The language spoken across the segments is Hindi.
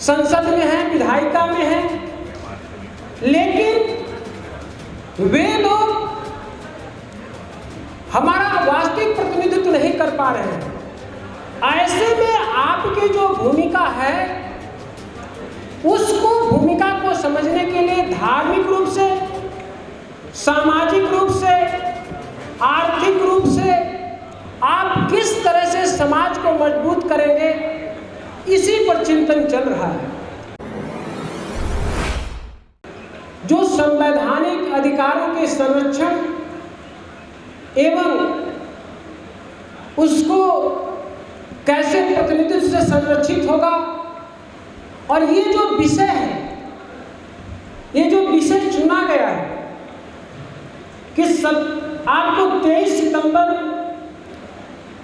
संसद में हैं, विधायिका में हैं, लेकिन वे लोग हमारा वास्तविक प्रतिनिधित्व नहीं कर पा रहे हैं। ऐसे में आपकी जो भूमिका है उसको भूमिका को समझने के लिए धार्मिक रूप से, सामाजिक रूप से, आर्थिक रूप से आप किस तरह से समाज को मजबूत करेंगे, इसी पर चिंतन चल रहा है। जो संवैधानिक अधिकारों के संरक्षण एवं उसको कैसे प्रतिनिधित्व से संरक्षित होगा, और ये जो विषय है, ये जो विषय चुना गया है कि आपको 23 सितंबर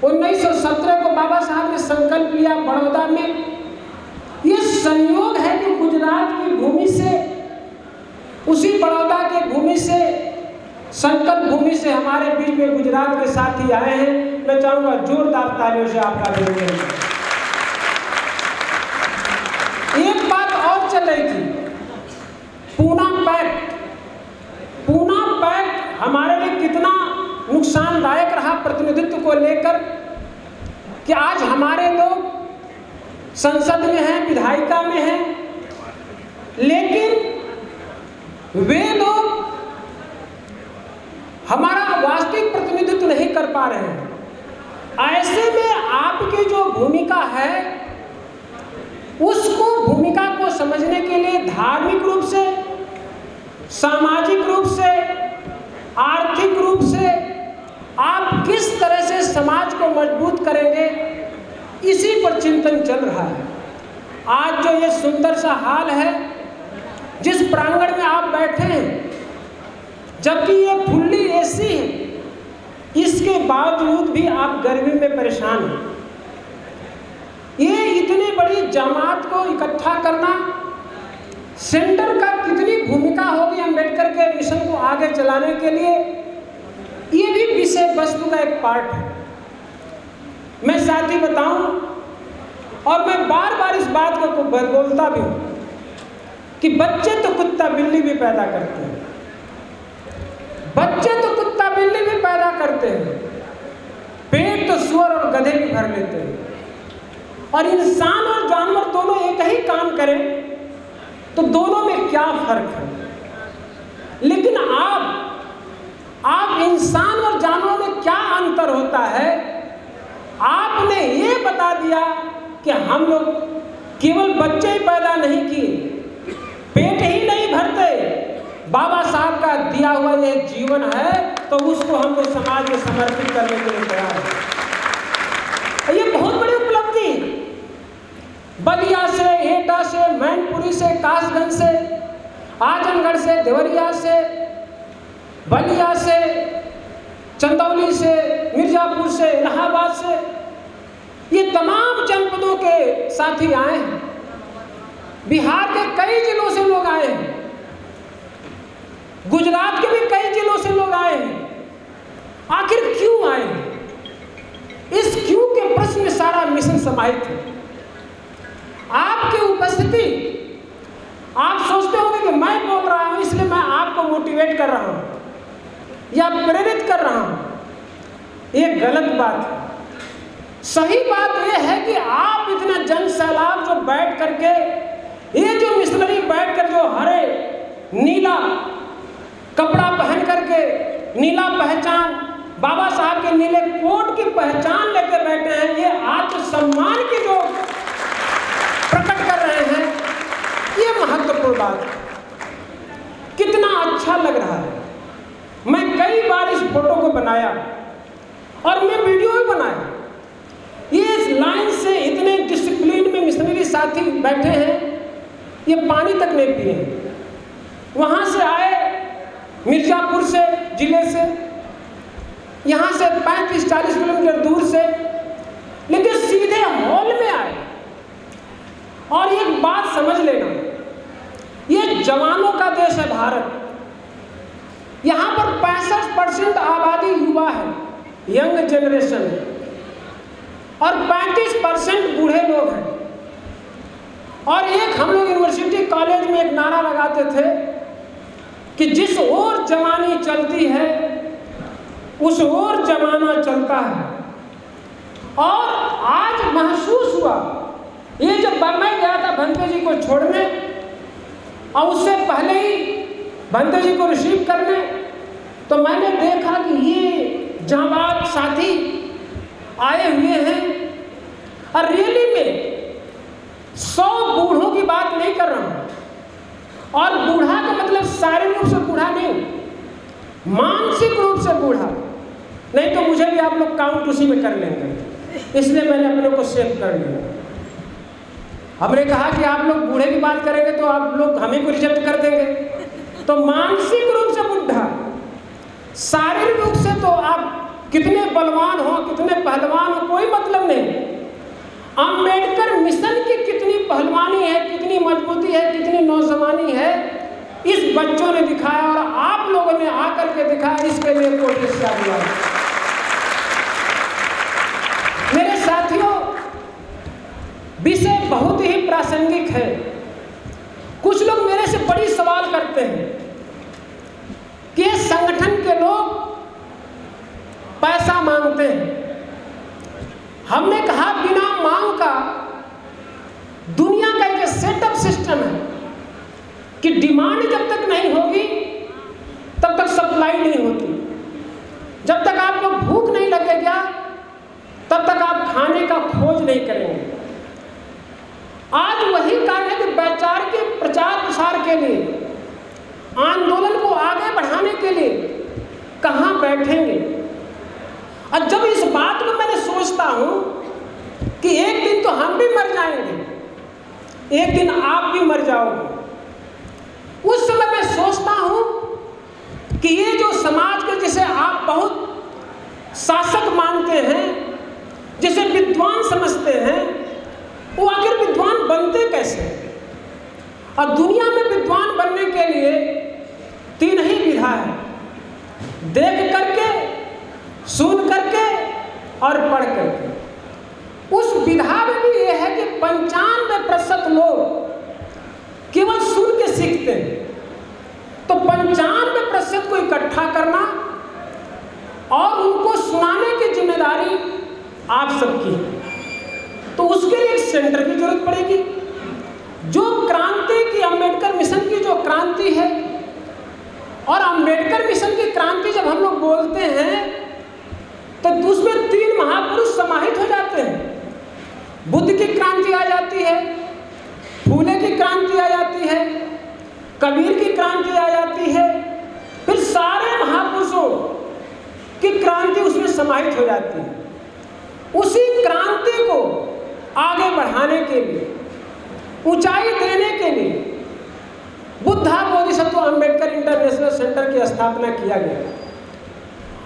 1917 को बाबा साहब ने संकल्प लिया बड़ौदा में। ये संयोग है कि गुजरात की भूमि से, उसी बड़ौदा के भूमि से, संकल्प भूमि से हमारे बीच में गुजरात के साथी आए हैं। मैं चाहूंगा जोरदार तालियों से आपका अभिनंदन। एक बात और चल रही थी, पूना पैक्ट। पूना पैक्ट हमारे लिए कितना नुकसानदायक रहा प्रतिनिधित्व को लेकर कि आज हमारे लोग संसद में हैं, विधायिका में हैं, लेकिन वे लोग हमारा वास्तविक प्रतिनिधित्व नहीं कर पा रहे हैं। ऐसे में आपकी जो भूमिका है उसको भूमिका को समझने के लिए धार्मिक रूप से, सामाजिक रूप से, आर्थिक रूप से आप किस तरह से समाज को मजबूत करेंगे, इसी पर चिंतन चल रहा है। आज जो ये सुंदर सा हाल है, जिस प्रांगण में आप बैठे हैं, जबकि ये फुल्ली एसी है, इसके बावजूद भी आप गर्मी में परेशान हैं। ये इतनी बड़ी जमात को इकट्ठा करना, सेंटर का कितनी भूमिका होगी अम्बेडकर के मिशन को आगे चलाने के लिए, ये भी विषय वस्तु का एक पार्ट है। मैं साथ ही बताऊं, और मैं बार बार इस बात को बोलता भी हूं कि बच्चे तो कुत्ता बिल्ली भी पैदा करते हैं, बच्चे तो कुत्ता बिल्ली भी पैदा करते हैं, पेट तो सुअर और गधे भी भर लेते हैं, और इंसान और जानवर दोनों एक ही काम करें तो दोनों में क्या फर्क है। लेकिन आप इंसान और जानवरों में क्या अंतर होता है, आपने ये बता दिया कि हम लोग केवल बच्चे ही पैदा नहीं किए, पेट ही नहीं भरते, बाबा साहब का दिया हुआ ये जीवन है तो उसको हम लोग समाज में समर्पित करने के लिए तैयार हैं। ये बहुत बड़ी उपलब्धि है। बलिया से, एटा से, मैनपुरी से, कासगंज से, आजमगढ़ से, देवरिया से, बलिया से, चंदौली से, मिर्जापुर से, इलाहाबाद से, ये तमाम जनपदों के साथी आए हैं। बिहार के कई जिलों से लोग आए हैं, गुजरात के भी कई जिलों से लोग आए हैं। आखिर क्यों आए हैं? इस क्यों के प्रश्न में सारा मिशन समाहित है। आपकी उपस्थिति, आप सोचते होंगे कि मैं बोल रहा हूं इसलिए मैं आपको मोटिवेट कर रहा हूं या प्रेरित कर रहा हूं, ये गलत बात है। सही बात यह है कि आप इतना जन सैलाब जो बैठ करके, ये जो मिशनरी बैठ कर जो हरे नीला कपड़ा पहन करके, नीला पहचान, बाबा साहब के नीले कोट की पहचान लेकर बैठे हैं, ये आत्मसम्मान की जो प्रकट कर रहे हैं, ये महत्वपूर्ण बात है। कितना अच्छा लग रहा है। मैं कई बार इस फोटो को बनाया और मैं वीडियो भी बनाया। ये इस लाइन से इतने डिसिप्लिन में मिशनरी साथी बैठे हैं, ये पानी तक नहीं पिए हैं। वहां से आए मिर्जापुर से, जिले से, यहाँ से 35-40 किलोमीटर दूर से, लेकिन सीधे हॉल में आए। और एक बात समझ लेना, ये जवानों का देश है भारत। यहाँ पर 65% आबादी युवा है, यंग जनरेशन है, और 35% बूढ़े लोग हैं, और एक यूनिवर्सिटी कॉलेज में एक नारा लगाते थे कि जिस ओर जवानी चलती है उस ओर जमाना चलता है। और आज महसूस हुआ, ये जब मैं गया था भंते जी को छोड़ने और उससे पहले ही भंते जी को रिसीव करने, तो मैंने देखा कि ये जांबाज साथी आए हुए हैं। और रियली में 100 बूढ़ों की बात नहीं कर रहा हूं, और बूढ़ा का मतलब शारीरिक रूप से बूढ़ा नहीं, मानसिक रूप से बूढ़ा। नहीं तो मुझे भी आप लोग काउंट उसी में कर लेंगे, इसलिए मैंने अपने को सेव कर लिया। हमने कहा कि आप लोग बूढ़े की बात करेंगे तो आप लोग हमें को रिजेक्ट कर देंगे। तो मानसिक रूप से बुढ़ा, शारीरिक रूप से तो आप कितने बलवान हो, कितने पहलवान हो, कोई मतलब नहीं। अंबेडकर मिशन की कितनी पहलवानी है, कितनी मजबूती है, कितनी नौजवानी है, इस बच्चों ने दिखाया और आप लोगों ने आकर के दिखाया। इसके लिए कोटि साधुवाद। मेरे साथियों, विषय बहुत ही प्रासंगिक है। कुछ लोग मेरे से बड़ी सवाल करते हैं कि ये संगठन के लोग पैसा मांगते हैं। हमने कहा बिना मांग का दुनिया का एक सेटअप सिस्टम है कि डिमांड जब तक नहीं होगी तब तक सप्लाई नहीं होती। जब तक आपको भूख नहीं लगेगा तब तक आप खाने का खोज नहीं करेंगे। आज वही कारण है कि वैचारिक के प्रचार प्रसार के लिए, आंदोलन को आगे बढ़ाने के लिए कहाँ बैठेंगे। और जब इस बात को मैंने सोचता हूं कि एक दिन तो हम भी मर जाएंगे, एक दिन आप भी मर जाओगे, उस समय मैं सोचता हूं कि ये जो समाज के जिसे आप बहुत शासक मानते हैं, जिसे विद्वान समझते हैं, वो आखिर विद्वान बनते कैसे। और दुनिया में विद्वान बनने के लिए 3 ही विधा है, देख करके, सुन करके और पढ़ करके। उस विधा में भी यह है कि 95% लोग केवल सुन के सीखते हैं। तो 95% को इकट्ठा करना और उनको सुनाने की जिम्मेदारी आप सबकी है। तो उसके लिए एक सेंटर की जरूरत पड़ेगी। जो क्रांति की, अंबेडकर मिशन की जो क्रांति है, और अंबेडकर मिशन की क्रांति जब हम लोग बोलते हैं तो उसमें 3 महापुरुष समाहित हो जाते हैं। बुद्ध की क्रांति आ जाती है, फूले की क्रांति आ जाती है, कबीर की क्रांति आ जाती है, फिर सारे महापुरुषों की क्रांति उसमें समाहित हो जाती है। उसी क्रांति को आगे बढ़ाने के लिए, ऊंचाई देने के लिए बुद्धा बोधिसत्व अंबेडकर इंटरनेशनल सेंटर की स्थापना किया गया।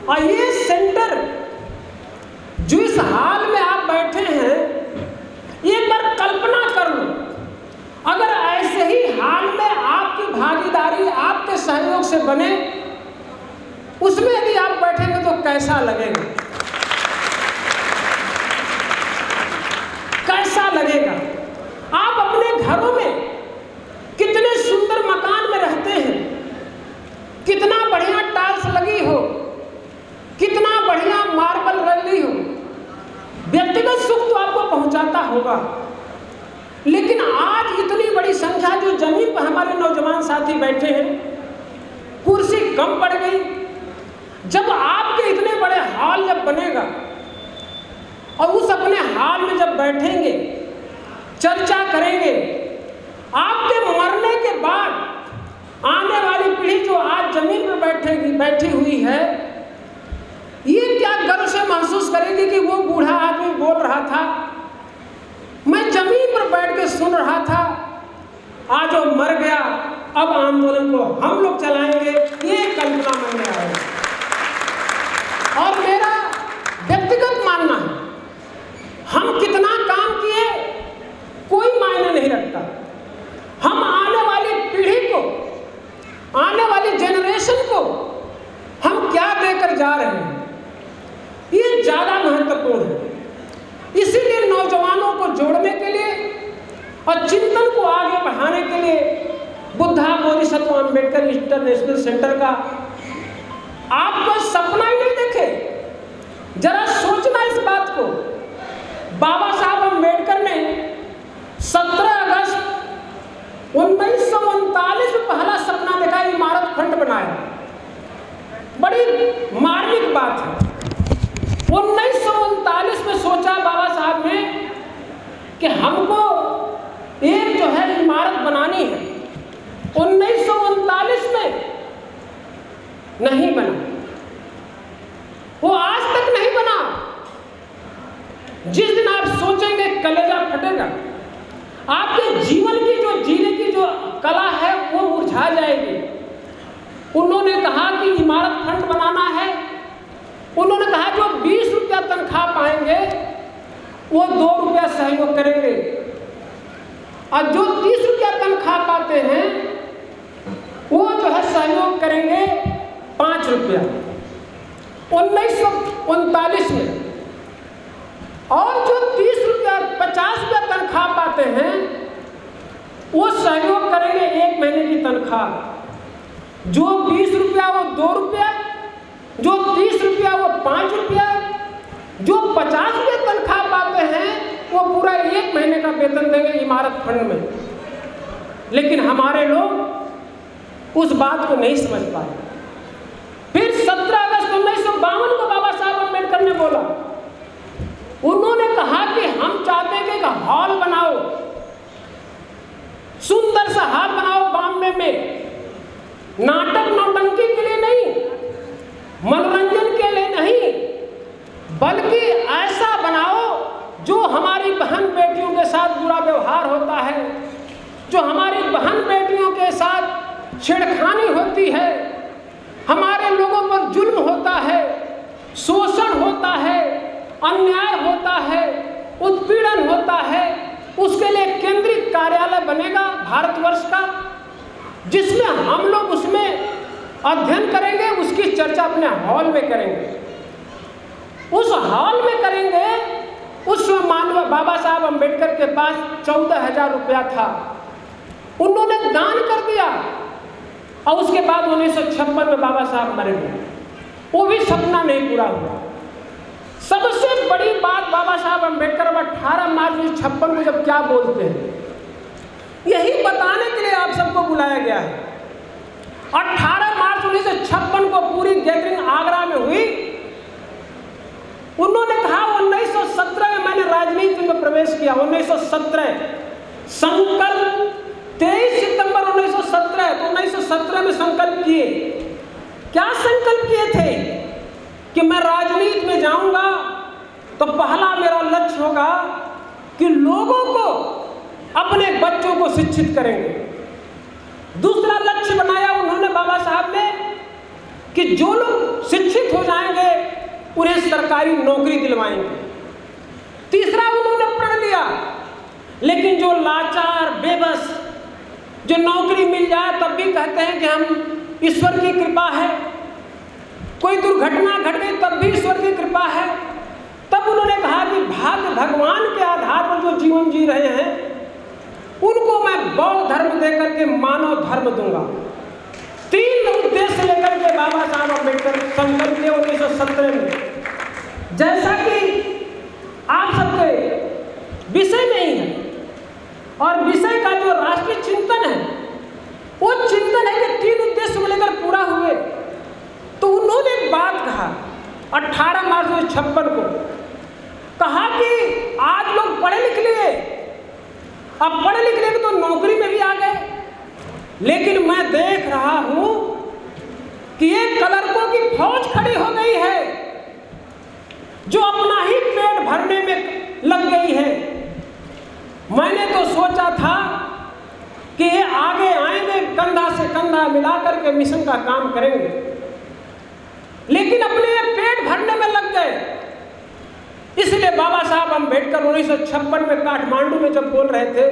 और ये सेंटर जो इस हाल में आप बैठे हैं, एक बार कल्पना कर लो, अगर ऐसे ही हाल में आपकी भागीदारी आपके सहयोग से बने, उसमें यदि आप बैठेंगे तो कैसा लगेगा, कैसा लगेगा। आप अपने घरों में कितने सुंदर मकान में रहते हैं, कितना बढ़िया टाइल्स लगी हो, कितना बढ़िया मार्बल लगी हो, व्यक्तिगत सुख तो आपको पहुंचाता होगा। लेकिन आज इतनी बड़ी संख्या जो जमीन पर हमारे नौजवान साथी बैठे हैं, कुर्सी कम पड़ गई। जब आपके इतने बड़े हॉल जब बनेगा और उस अपने हॉल में जब बैठेंगे, चर्चा करेंगे, आपके मरने के बाद आने वाली पीढ़ी जो आज जमीन पर बैठी हुई है, ये क्या गर्व से महसूस करेगी कि वो बूढ़ा आदमी बोल रहा था, मैं जमीन पर बैठ के सुन रहा था, आज वो मर गया, अब आंदोलन को हम लोग चलाएंगे। ये कल्पना मन में आएगी। और मेरा व्यक्तिगत मानना है, हम कितना काम किए कोई मायने नहीं रखता। हम आने वाली पीढ़ी को, आने वाली जेनरेशन को हम क्या देकर जा रहे हैं, ये ज्यादा महत्वपूर्ण है। इसीलिए नौजवानों को जोड़ने के लिए और चिंतन को आगे बढ़ाने बढ़ाने के लिए बुद्धा बोधिसत्व अम्बेडकर इंटरनेशनल सेंटर का आपको सपना ही नहीं देखे। जरा सोचना इस बात को। बाबा साहब अम्बेडकर ने 17 अगस्त 1939 में पहला सपना देखा, इमारत खंड बनाया। बड़ी मार्मिक बात है। 1939 में सोचा बाबा साहब ने कि हमको एक जो है इमारत बनानी है। 1939 में नहीं बना, वो आज तक नहीं बना। जिस दिन आप सोचेंगे कलेजा फटेगा, आपके जीवन की जो जीने की जो कला है वो मुरझा जाएगी। उन्होंने कहा कि इमारत खंड बनाना है। उन्होंने कहा जो 20 रुपया तनख्वाह पाएंगे वो 2 रुपया सहयोग करेंगे, और जो 30 रुपया तनख्वाह पाते हैं वो जो है सहयोग करेंगे 5 रुपया 1939 में। और जो 30 रुपया 50 रुपया तनख्वाह पाते हैं वो सहयोग करेंगे 1 महीने की तनख्वाह। जो 20 रुपया वो 2 रुपया, जो 30 रुपया वो 5 रुपया, जो 50 रुपया तनख्वाह पाते हैं वो पूरा 1 महीने का वेतन देंगे इमारत खंड में। लेकिन हमारे लोग उस बात को नहीं समझ पाए। फिर 17 अगस्त 1952 को बाबा साहब अम्बेडकर ने बोला, उन्होंने कहा कि हम चाहते हैं कि एक हॉल बनाओ, सुंदर सा हॉल बनाओ बॉम्बे में, नाटक नौटंकी के लिए नहीं, मनोरंजन के लिए नहीं, बल्कि ऐसा बनाओ जो हमारी बहन बेटियों के साथ बुरा व्यवहार होता है, जो हमारी बहन बेटियों के साथ छेड़खानी होती है, हमारे लोगों पर जुल्म होता है, शोषण होता है, अन्याय होता है, उत्पीड़न होता है, उसके लिए केंद्रीय कार्यालय बनेगा भारतवर्ष का, जिसमें हम लोग उसमें अध्ययन करेंगे, उसकी चर्चा अपने हॉल में करेंगे। उस हॉल में करेंगे। उस मानव बाबा साहब अम्बेडकर के पास 14,000 रुपया था, उन्होंने दान कर दिया। और उसके बाद 1956 में बाबा साहब मर गए, वो भी सपना नहीं पूरा हुआ। सबसे बड़ी बात बाबा साहब अम्बेडकर अब 18 मार्च 1956 को जब क्या बोलते हैं, यही बताने के लिए आप सबको बुलाया गया है। 18 मार्च 1956 को पूरी गैदरिंग आगरा में हुई। उन्होंने कहा 1917 में मैंने राजनीति में प्रवेश किया। 1917 संकल्प 23 सितंबर 1917, तो 1917 में संकल्प किए। क्या संकल्प किए थे कि मैं राजनीति में जाऊंगा तो पहला मेरा लक्ष्य होगा कि लोगों को, अपने बच्चों को शिक्षित करेंगे। दूसरा लक्ष्य बनाया उन्होंने बाबा साहब ने कि जो लोग शिक्षित हो जाएंगे उन्हें सरकारी नौकरी दिलवाएंगे। तीसरा उन्होंने प्रण लिया, लेकिन जो लाचार बेबस, जो नौकरी मिल जाए तब भी कहते हैं कि हम ईश्वर की कृपा है, कोई दुर्घटना घट गई तब भी ईश्वर की कृपा है, तब उन्होंने कहा कि भाग्य भगवान के आधार पर जो जीवन जी रहे हैं उनको मैं बौद्ध धर्म देकर के मानव धर्म दूंगा। 3 उद्देश्य लेकर के बाबा साहब अम्बेडकर संकल्प लिए 1917 में। जैसा कि आप सबके विषय नहीं है, और विषय का जो राष्ट्रीय चिंतन है वो चिंतन है कि 3 उद्देश्य को लेकर पूरा हुए। तो उन्होंने एक बात कहा 18 मार्च 1956 को, कहा कि आज लोग पढ़े लिख लिए, अब पढ़े लिख लिए तो नौकरी में भी आ गए, लेकिन मैं देख रहा हूं कि ये क्लर्कों की फौज खड़ी हो गई है जो अपना ही पेट भरने में लग गई है। मैंने तो सोचा था कि ये आगे आएंगे, कंधा से कंधा मिलाकर के मिशन का काम करेंगे, लेकिन अपने पेट भरने में लग गए। इसलिए बाबा साहब अम्बेडकर 1956 में काठमांडू में जब बोल रहे थे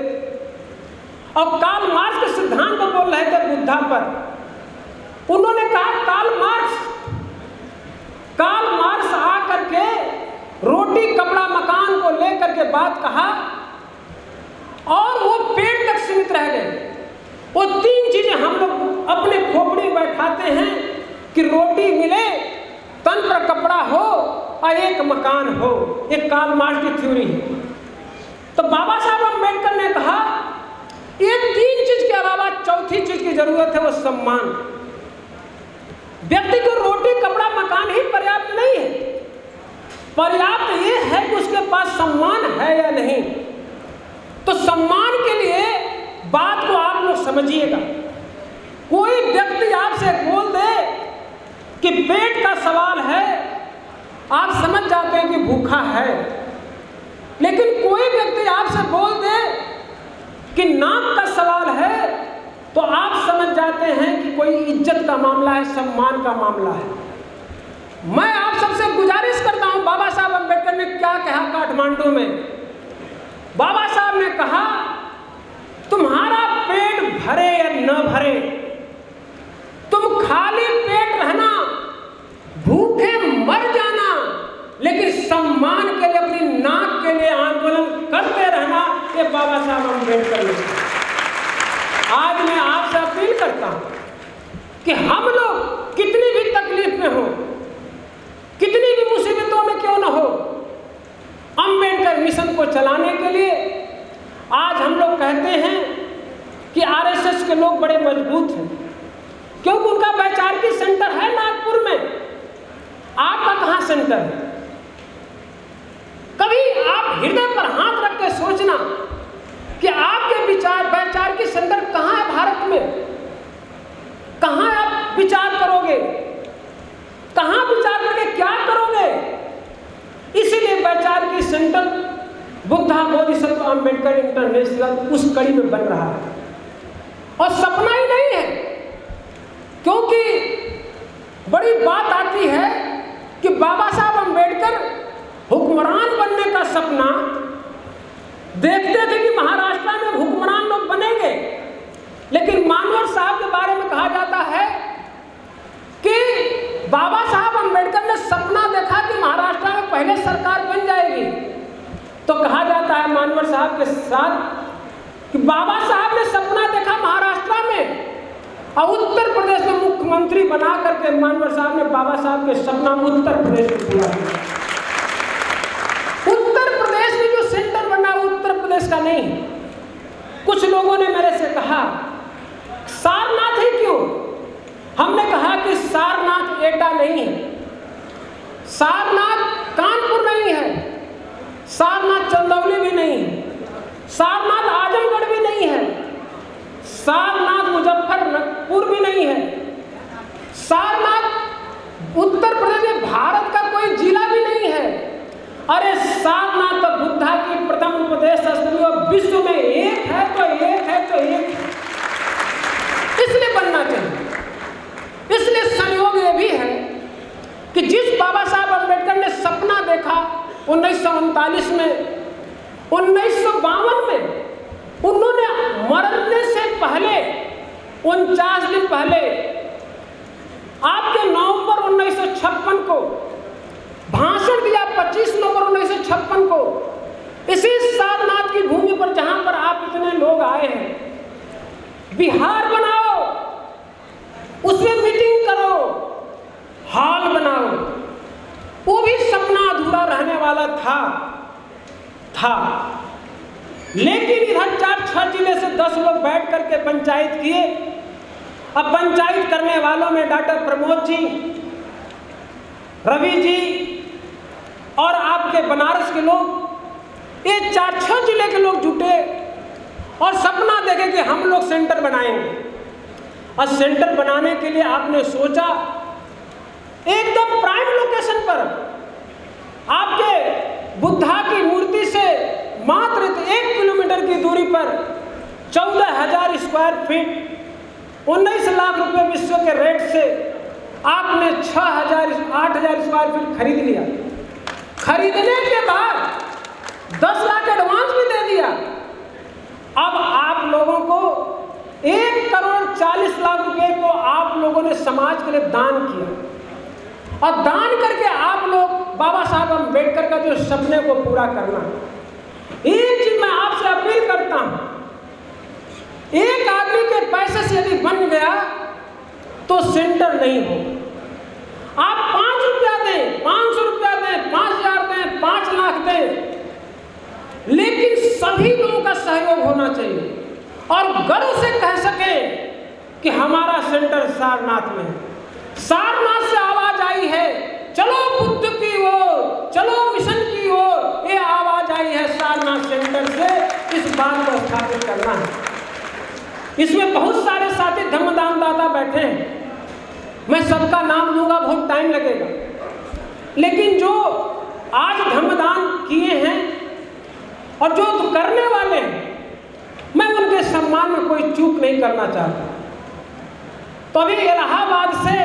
और कार्ल मार्क्स के सिद्धांत पर बोल रहे थे बुद्धा पर, उन्होंने कहा कार्ल मार्क्स आकर के रोटी कपड़ा मकान को लेकर के बात कहा और वो पेट तक सीमित रह रह गए। वो 3 चीजें हम लोग अपने खोपड़ी में बैठाते हैं कि रोटी मिले, तन पर कपड़ा हो और एक मकान हो। एक कार्ल मार्क्स की थ्योरी है। तो बाबा साहब अम्बेडकर ने कहा ये 3 चीज के अलावा चौथी चीज की जरूरत है, वो सम्मान। व्यक्ति को रोटी कपड़ा मकान ही पर्याप्त नहीं है, पर्याप्त ये है कि उसके पास सम्मान है या नहीं। तो सम्मान के लिए बात को आप लोग समझिएगा। कोई व्यक्ति आपसे बोल दे कि पेट का सवाल है, आप समझ जाते हैं कि भूखा है। लेकिन कोई व्यक्ति आपसे बोल दे कि नाक का सवाल है, तो आप समझ जाते हैं कि कोई इज्जत का मामला है, सम्मान का मामला है। मैं आप सबसे गुजारिश करता हूं, बाबा साहब अम्बेडकर ने क्या कहा काठमांडू में। बाबा साहब ने कहा तुम्हारा पेट भरे या न भरे, तुम खाली पेट रहना, भूखे मर जाना, लेकिन सम्मान के लिए अपनी नाक के लिए आंदोलन करते रहना। ये बाबा साहब अम्बेडकर ने। आज मैं आपसे अपील करता हूं कि हम लोग कितनी भी तकलीफ में हो, कितनी भी मुसीबतों में क्यों न हो, अम्बेडकर मिशन को चलाने के लिए आज हम लोग कहते हैं कि आरएसएस के लोग बड़े मजबूत हैं, क्योंकि उनका वैचारिक सेंटर है नागपुर में। आपका कहां सेंटर है? कभी आप हृदय पर हाथ रख के सोचना कि आपके विचार वैचारिक सेंटर कहां है भारत में। कहां आप विचार करोगे, कहां विचार करके क्या करोगे? इसीलिए वैचारिक सेंटर बुद्धा बोधिसत्व अम्बेडकर इंटरनेशनल उस कड़ी में बन रहा है। और सपना ही नहीं है, क्योंकि बड़ी बात आती है कि बाबा साहब अम्बेडकर हुक्मरान बनने का सपना देखते थे कि महाराष्ट्र में हुक्मरान लोग बनेंगे। लेकिन मानवर साहब के बारे में कहा जाता है कि बाबा साहब अम्बेडकर ने सपना देखा कि महाराष्ट्र में पहले सरकार बन जाएगी। तो कहा जाता है मानवर साहब के साथ कि बाबा साहब ने सपना देखा महाराष्ट्र में, और उत्तर प्रदेश में मुख्यमंत्री बना करके मानवर साहब ने बाबा साहब के सपना उत्तर प्रदेश में पूरा किया। उत्तर प्रदेश में जो सेंटर बना वो उत्तर प्रदेश का नहीं। कुछ लोगों ने मेरे से कहा सारनाथ ही क्यों? हमने कहा कि सारनाथ एटा नहीं है, सारनाथ कानपुर नहीं है, सारनाथ चंदौली भी नहीं है, सारनाथ आजमगढ़ भी नहीं है, सारनाथ मुजफ्फरपुर भी नहीं है, सारनाथ उत्तर प्रदेश में भारत का कोई जिला भी नहीं है। अरे सारनाथ तो बुद्धा की प्रथम उपदेश स्थली और विश्व में एक है तो एक है तो एक, इसलिए बनना चाहिए। इसलिए संयोग ये भी है कि जिस बाबा साहब अम्बेडकर ने सपना देखा 1939 में, 1952 में, उन्होंने मरने से पहले 49 दिन पहले आपके नवंबर 1956 को भाषण दिया। 25 नवंबर 1956 को इसी सारनाथ की भूमि पर जहां पर आप इतने लोग आए हैं, बिहार बनाओ, उसमें मीटिंग करो, हॉल बनाओ। वो भी सपना अधूरा रहने वाला था। लेकिन इधर 4-6 जिले से 10 लोग बैठ करके पंचायत किए। अब पंचायत करने वालों में डॉक्टर प्रमोद जी, रवि जी और आपके बनारस के लोग, ये 4-6 जिले के लोग जुटे और सपना देखे कि हम लोग सेंटर बनाएंगे। और सेंटर बनाने के लिए आपने सोचा एकदम प्राइम लोकेशन पर, आपके बुद्धा की मूर्ति से मात्र 1 किलोमीटर की दूरी पर 14,000 स्क्वायर फीट 19 लाख रुपए विश्व के रेट से आपने 8,000 स्क्वायर फीट खरीद लिया। खरीदने के बाद 10 लाख एडवांस भी दे दिया। अब आप लोगों को 1,40,00,000 रुपए को आप लोगों ने समाज के लिए दान किया, और दान करके आप लोग बाबा साहब अम्बेडकर का जो सपने को पूरा करना। एक चीज मैं आपसे अपील करता हूं, गया तो सेंटर नहीं होगा। आप 5 रुपया दें, 500 रुपया दें, 5000 दें, 5 लाख दें, लेकिन सभी लोगों का सहयोग होना चाहिए और गर्व से कह सके कि हमारा सेंटर सारनाथ में है। सारनाथ से आवाज आई है, चलो बुद्ध की ओर, चलो मिशन की ओर, ये आवाज आई है सारनाथ सेंटर से। इस बात को स्थापित करना है। इसमें बहुत सारे साथी धर्मदान दाता बैठे हैं, मैं सबका नाम लूंगा, बहुत टाइम लगेगा, लेकिन जो आज धर्मदान किए हैं और जो करने वाले हैं, मैं उनके सम्मान में कोई चूक नहीं करना चाहता। तो अभी इलाहाबाद से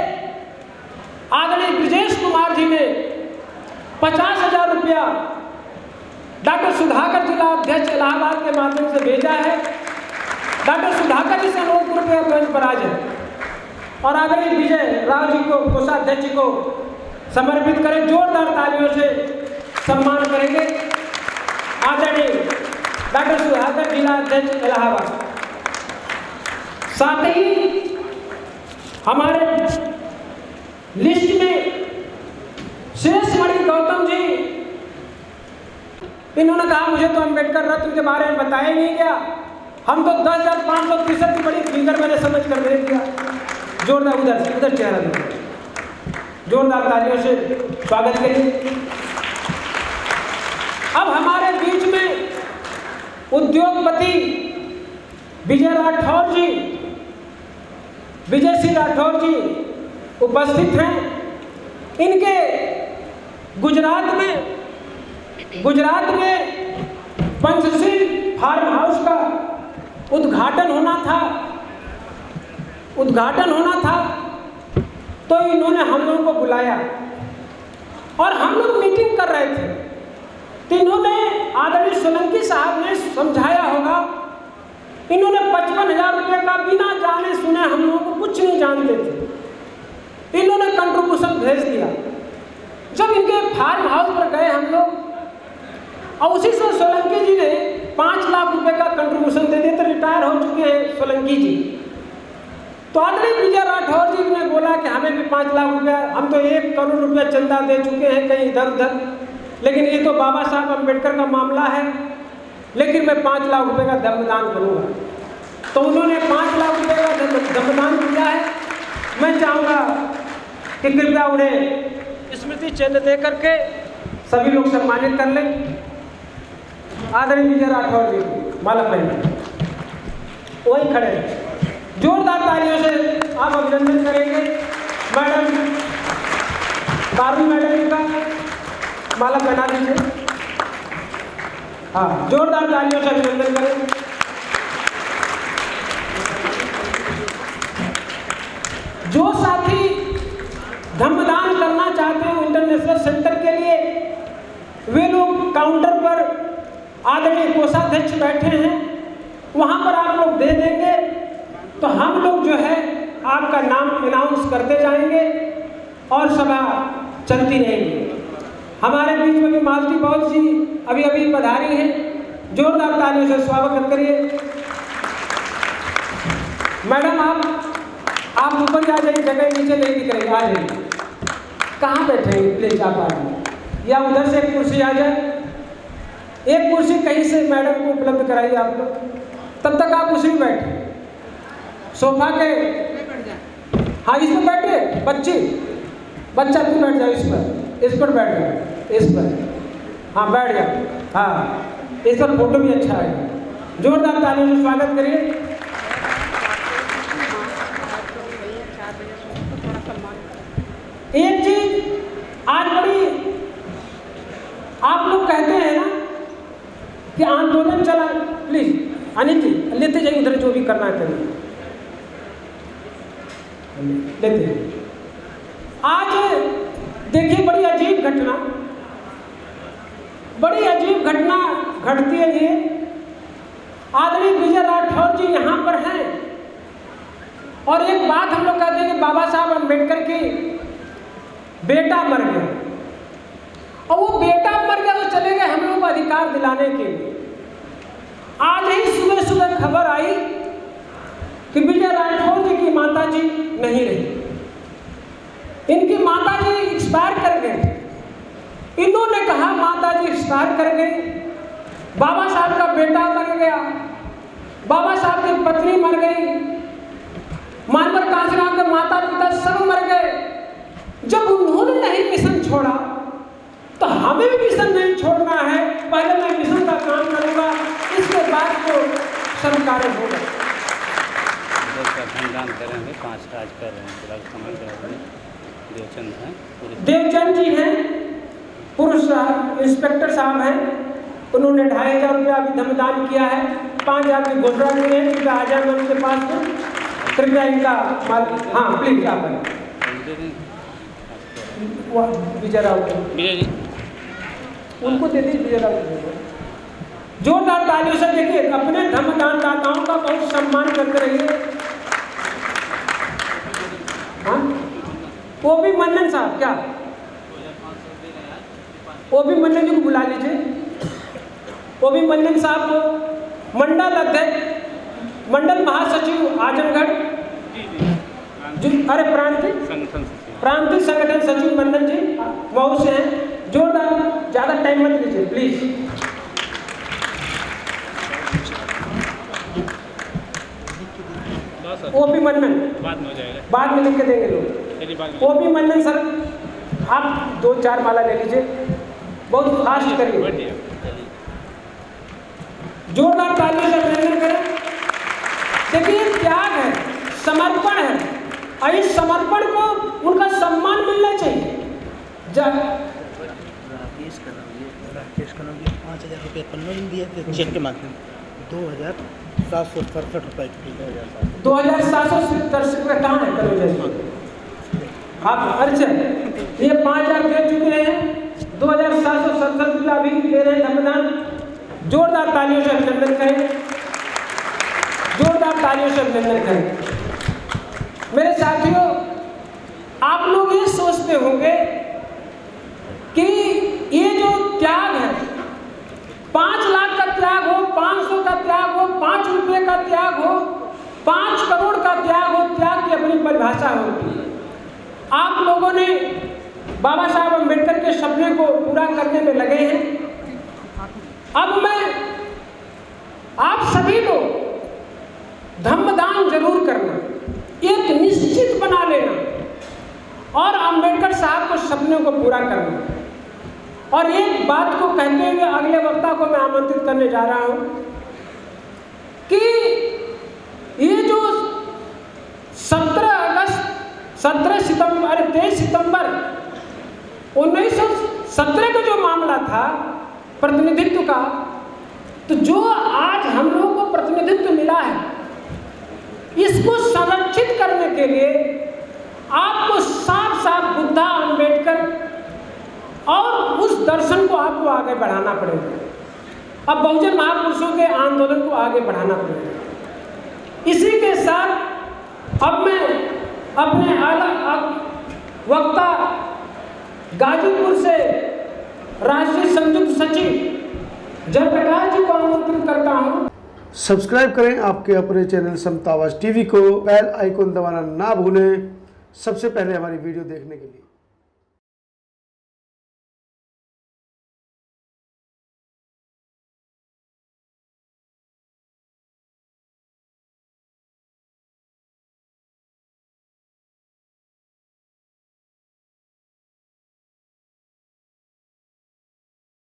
आदरणीय ब्रजेश कुमार जी ने 50,000 रुपया डॉक्टर सुधाकर जिला अध्यक्ष इलाहाबाद के माध्यम से भेजा है। डॉक्टर सुधाकर जी से अनुरोध कृपया मंच पर आ जाए और आदरणीय विजय राव जी को, कोषाध्यक्ष जी को समर्पित करें। जोरदार तालियों से सम्मान करेंगे आदरणीय डॉक्टर सुधाकर जिला अध्यक्ष इलाहाबाद। साथ ही हमारे लिस्ट में शेषमणि गौतम जी, इन्होंने कहा मुझे तो अम्बेडकर रत्न के बारे में बताया नहीं गया, हम तो 10,563 की बड़ी फिगर मैंने समझ कर दे दिया। जोरदार उधर चेहरा देखिए, जोरदार तालियों से स्वागत करिए। अब हमारे बीच में उद्योगपति विजय राठौर जी, विजय सिंह राठौर जी उपस्थित हैं। इनके गुजरात में पंचशील फार्म हाउस का उद्घाटन होना था, तो इन्होंने हम लोगों को बुलाया और हम लोग मीटिंग कर रहे थे। तो इन्होंने आदरणीय सोलंकी साहब ने समझाया होगा, इन्होंने 55,000 रुपये का बिना जाने सुने, हम लोगों को कुछ नहीं जानते थे, इन्होंने कंट्रीब्यूशन भेज दिया। जब इनके फार्म हाउस पर गए हम लोग, और उसी से सोलंकी जी ने 5 लाख रुपए का कंट्रीब्यूशन दे दिया। तो रिटायर हो चुके हैं सोलंकी जी। तो आदरणीय विजय राठौर जी ने बोला कि हमें भी 5 लाख रुपया, हम तो 1 करोड़ रुपया चंदा दे चुके हैं कहीं इधर उधर, लेकिन ये तो बाबा साहब अम्बेडकर का मामला है, लेकिन मैं 5 लाख रुपए का धर्मदान करूँगा। तो उन्होंने 5 लाख रुपए का धर्मदान किया है। मैं चाहूँगा कि कृपया उन्हें स्मृति चिन्ह दे करके सभी लोग सम्मानित कर लें। आदरणीय विजय राठौर जी माला पहने, वही खड़े हैं। जोरदार तालियों से आप अभिनंदन करेंगे मैडम पारुल मैडम का, माला पहना दीजिए। हाँ, जोरदार तालियों से अभिनंदन करें। जो साथी धर्मदान करना चाहते हैं इंटरनेशनल सेंटर के लिए, वे लोग काउंटर पर आदरणीय कोषाध्यक्ष बैठे हैं, वहां पर आप लोग दे देंगे तो हम लोग जो है आपका नाम अनाउंस करते जाएंगे और सभा चलती रहेगी। हमारे बीच में भी मालती बहुत जी अभी पधारी हैं, जोरदार तालियों से स्वागत करिए। मैडम आप ऊपर आ जाइए, जगह नीचे नहीं दिख रही, आ जाइए। कहाँ बैठेंगे प्लीज आप आ जाइए, या उधर से एक कुर्सी आ जाए, एक कुर्सी कहीं से मैडम को उपलब्ध कराइए आप लोग, तब तक आप उसी में बैठे सोफा के। हाँ, इस पर बैठे बच्चा तू बैठ जाओ, इस पर बैठ जाओ, इस पर। हाँ, बैठ जाओ। हाँ, इस पर फोटो भी अच्छा है। जोरदार तालियों से स्वागत करिए। एक चीज आज बड़ी, आप लोग कहते हैं ना कि आंदोलन चला, प्लीज अनिल जी लेते जाइए, उधर जो भी करना है करिए, लेते। आज देखिए बड़ी अजीब घटना घटती है। ये आदरणीय विजय राठौर जी यहाँ पर हैं और एक बात हम लोग कहते हैं कि बाबा साहब अम्बेडकर की बेटा मर गया, और वो बेटा मर गया तो चले गए हम लोगों को अधिकार दिलाने के लिए। आज ही सुबह खबर आई कि विजय राठौर जी की नहीं रही। इनकी माताजी एक्सपायर कर गए। इन्होंने कहा माताजी एक्सपायर कर गई, बाबा साहब का बेटा मर गया, बाबा साहब की पत्नी मर गई, मानवर कांचराम के माता पिता सब मर गए। जब उन्होंने नहीं मिशन छोड़ा तो हमें भी मिशन नहीं छोड़ना है। पहले मैं मिशन का काम करूंगा, इसके बाद तो सरकारें होगा। दान करेंगे 5 आज कर रहे हैं। देवचंद हैं, देवचंद जी हैं, पुरुष इंस्पेक्टर साहब हैं, उन्होंने 2500 रुपया अभी धमदान किया है। 5000 की गोल्डरा लिए हैं, कृपया आ जाए उनके पास में, कृपया इनका हाँ प्लीज आप विजय राव जी उनको दे दीजिए। विजय राव जी जोरदार तालियों से देखिए, अपने धर्मदान दाताओं का बहुत सम्मान करते रहिए। हाँ वो भी मन्नन साहब, क्या वो भी मन्नन जी को बुला लीजिए। वो भी मन्नन साहब को मंडल अध्यक्ष, मंडल महासचिव आजमगढ़, अरे प्रांतीय संगठन सचिव मन्नन जी मऊ से हैं। जोरदार, ज्यादा टाइम मत लीजिए प्लीज। वो भी मन्नन बाद में हो जाएगा, बाद में लिख के देंगे लोग। वो भी मन्नन सर, आप 2-4 माला ले लीजिए, बहुत फास्ट करिए। जोरदार तालियों से अभिनंदन करें। देखिए त्याग है, समर्पण है, और इस समर्पण को उनका सम्मान मिलना चाहिए। राकेश कनौजिया 5000 रुपये पन्नों दिए थे चेक के माध्यम 2767 रुपये। 2767 रुपये कहाँ है कनौजिया जी? आप अर्चन ये 5000 दे चुके हैं, 2767 रुपया अभी दे रहे हैं धर्मदान। जोरदार तालियों से अभिनंदन करें, जोरदार तालियों से अभिनंदन करें। मेरे साथियों, आप लोग ये सोचते होंगे कि ये जो त्याग है, 5 लाख का त्याग हो, 500 का त्याग हो, 5 रुपये का त्याग हो, 5 करोड़ का त्याग हो, त्याग की अपनी परिभाषा होती है। आप लोगों ने बाबा साहब अम्बेडकर के सपने को पूरा करने में लगे हैं। अब मैं आप सभी लोग धम्मदान जरूर करना, एक निश्चित बना लेना और अम्बेडकर साहब के सपने को पूरा करना। और एक बात को कहते हुए अगले वक्ता को मैं आमंत्रित करने जा रहा हूं कि ये जो 17 सितंबर 1917 का जो मामला था प्रतिनिधित्व का, तो जो आज हम लोगों को प्रतिनिधित्व मिला है, इसको संरक्षित करने के लिए आपको साफ साफ बुद्धा, अम्बेडकर और उस दर्शन को आपको आगे बढ़ाना पड़ेगा। अब बहुजन महापुरुषों के आंदोलन को आगे बढ़ाना पड़ेगा। इसी के साथ अब मैं अपने वक्ता गाजीपुर से राष्ट्रीय संयुक्त सचिव जयप्रकाश जी को आमंत्रित करता हूँ। सब्सक्राइब करें आपके अपने चैनल समता आवाज़ टीवी को, बेल आइकन दबाना ना भूलें सबसे पहले हमारी वीडियो देखने के लिए।